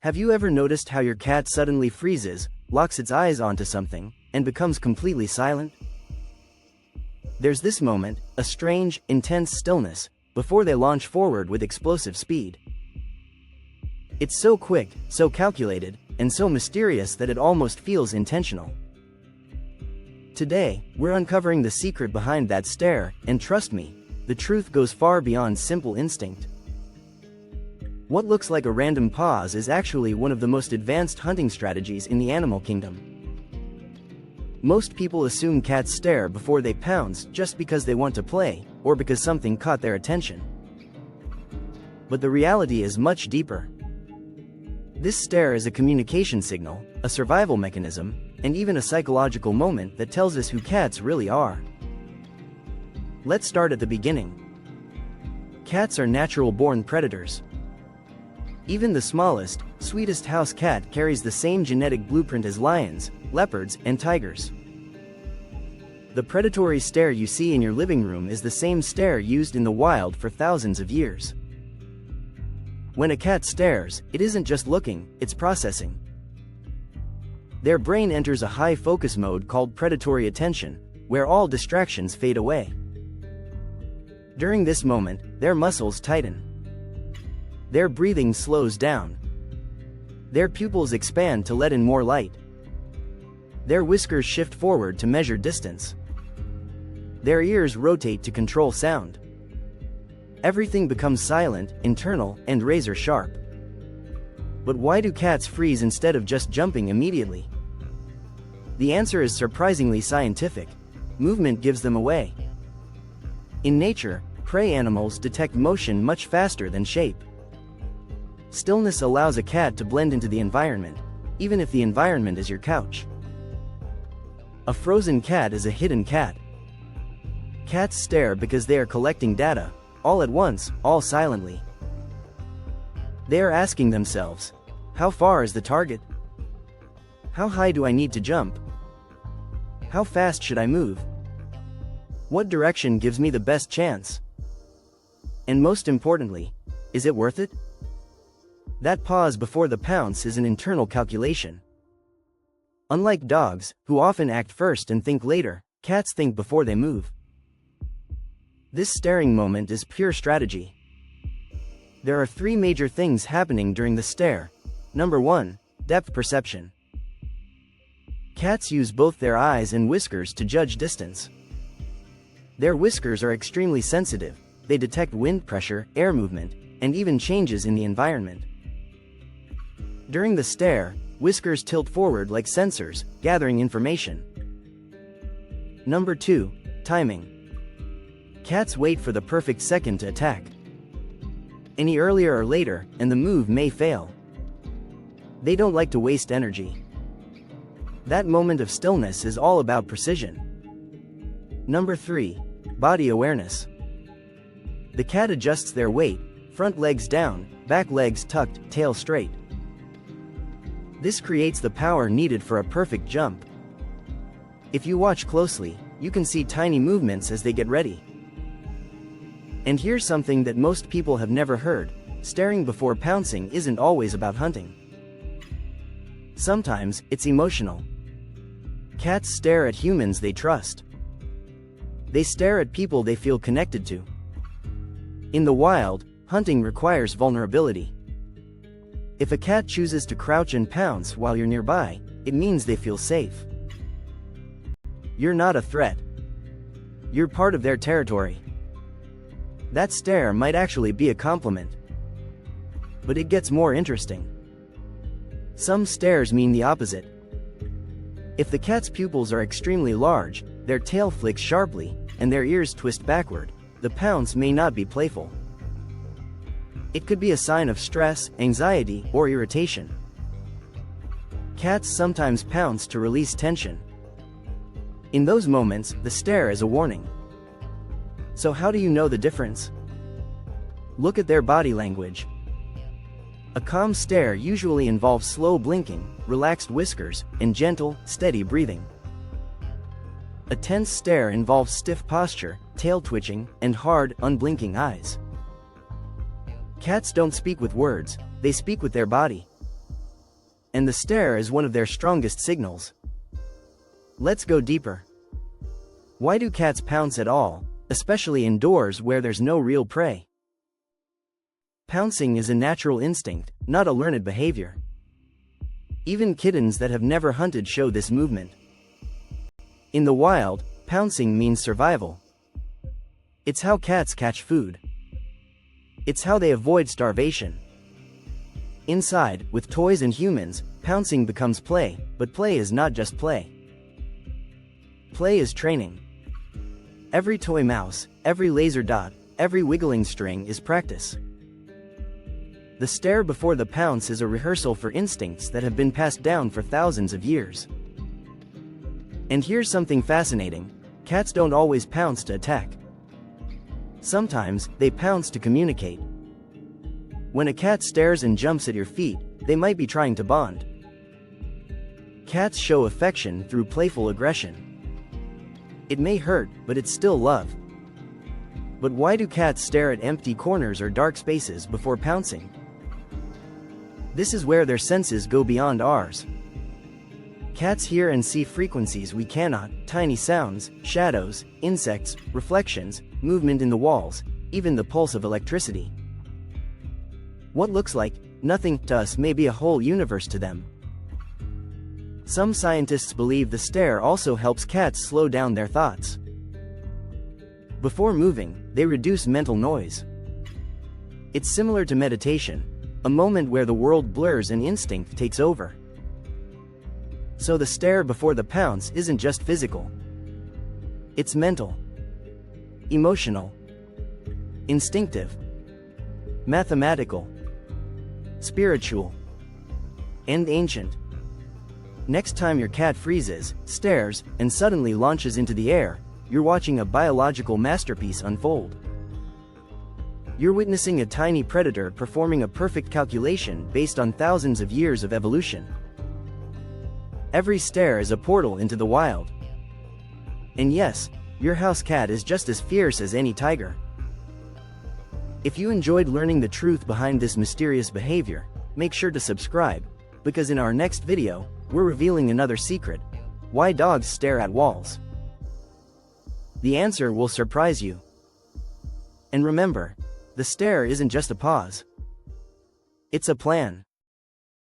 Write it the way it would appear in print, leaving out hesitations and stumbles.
Have you ever noticed how your cat suddenly freezes, locks its eyes onto something, and becomes completely silent? There's this moment, a strange, intense stillness, before they launch forward with explosive speed. It's so quick, so calculated, and so mysterious that it almost feels intentional. Today, we're uncovering the secret behind that stare, and trust me, the truth goes far beyond simple instinct. What looks like a random pause is actually one of the most advanced hunting strategies in the animal kingdom. Most people assume cats stare before they pounce just because they want to play, or because something caught their attention. But the reality is much deeper. This stare is a communication signal, a survival mechanism, and even a psychological moment that tells us who cats really are. Let's start at the beginning. Cats are natural-born predators. Even the smallest, sweetest house cat carries the same genetic blueprint as lions, leopards, and tigers. The predatory stare you see in your living room is the same stare used in the wild for thousands of years. When a cat stares, it isn't just looking, it's processing. Their brain enters a high focus mode called predatory attention, where all distractions fade away. During this moment, their muscles tighten. Their breathing slows down. Their pupils expand to let in more light. Their whiskers shift forward to measure distance. Their ears rotate to control sound. Everything becomes silent, internal, and razor sharp. But why do cats freeze instead of just jumping immediately? The answer is surprisingly scientific. Movement gives them away. In nature, prey animals detect motion much faster than shape. Stillness allows a cat to blend into the environment, even if the environment is your couch. A frozen cat is a hidden cat. Cats stare because they are collecting data, all at once, all silently. They are asking themselves, how far is the target? How high do I need to jump? How fast should I move? What direction gives me the best chance? And most importantly, is it worth it? That pause before the pounce is an internal calculation. Unlike dogs, who often act first and think later, cats think before they move. This staring moment is pure strategy. There are three major things happening during the stare. Number 1, depth perception. Cats use both their eyes and whiskers to judge distance. Their whiskers are extremely sensitive. They detect wind pressure, air movement, and even changes in the environment. During the stare, whiskers tilt forward like sensors, gathering information. Number 2, timing. Cats wait for the perfect second to attack. Any earlier or later, and the move may fail. They don't like to waste energy. That moment of stillness is all about precision. Number 3, body awareness. The cat adjusts their weight, front legs down, back legs tucked, tail straight. This creates the power needed for a perfect jump. If you watch closely, you can see tiny movements as they get ready. And here's something that most people have never heard: staring before pouncing isn't always about hunting. Sometimes, it's emotional. Cats stare at humans they trust. They stare at people they feel connected to. In the wild, hunting requires vulnerability. If a cat chooses to crouch and pounce while you're nearby, it means they feel safe. You're not a threat. You're part of their territory. That stare might actually be a compliment. But it gets more interesting. Some stares mean the opposite. If the cat's pupils are extremely large, their tail flicks sharply, and their ears twist backward, the pounce may not be playful. It could be a sign of stress, anxiety, or irritation. Cats sometimes pounce to release tension. In those moments, the stare is a warning. So how do you know the difference? Look at their body language. A calm stare usually involves slow blinking, relaxed whiskers, and gentle, steady breathing. A tense stare involves stiff posture, tail twitching, and hard, unblinking eyes. Cats don't speak with words, they speak with their body. and the stare is one of their strongest signals. Let's go deeper. Why do cats pounce at all, especially indoors where there's no real prey? Pouncing is a natural instinct, not a learned behavior. Even kittens that have never hunted show this movement. In the wild, pouncing means survival. It's how cats catch food. It's how they avoid starvation. Inside, with toys and humans, pouncing becomes play, but play is not just play. Play is training. Every toy mouse, every laser dot, every wiggling string is practice. The stare before the pounce is a rehearsal for instincts that have been passed down for thousands of years. And here's something fascinating: cats don't always pounce to attack. Sometimes, they pounce to communicate. When a cat stares and jumps at your feet, they might be trying to bond. Cats show affection through playful aggression. It may hurt, but it's still love. But why do cats stare at empty corners or dark spaces before pouncing? This is where their senses go beyond ours. Cats hear and see frequencies we cannot: tiny sounds, shadows, insects, reflections, movement in the walls, even the pulse of electricity. What looks like nothing to us may be a whole universe to them. Some scientists believe the stare also helps cats slow down their thoughts. Before moving, they reduce mental noise. It's similar to meditation, a moment where the world blurs and instinct takes over. So the stare before the pounce isn't just physical. It's mental, emotional, instinctive, mathematical, spiritual, and ancient. Next time your cat freezes, stares, and suddenly launches into the air, you're watching a biological masterpiece unfold. You're witnessing a tiny predator performing a perfect calculation based on thousands of years of evolution. Every stare is a portal into the wild. And yes, your house cat is just as fierce as any tiger. If you enjoyed learning the truth behind this mysterious behavior, make sure to subscribe, because in our next video, we're revealing another secret: why dogs stare at walls. The answer will surprise you. And remember, the stare isn't just a pause. It's a plan.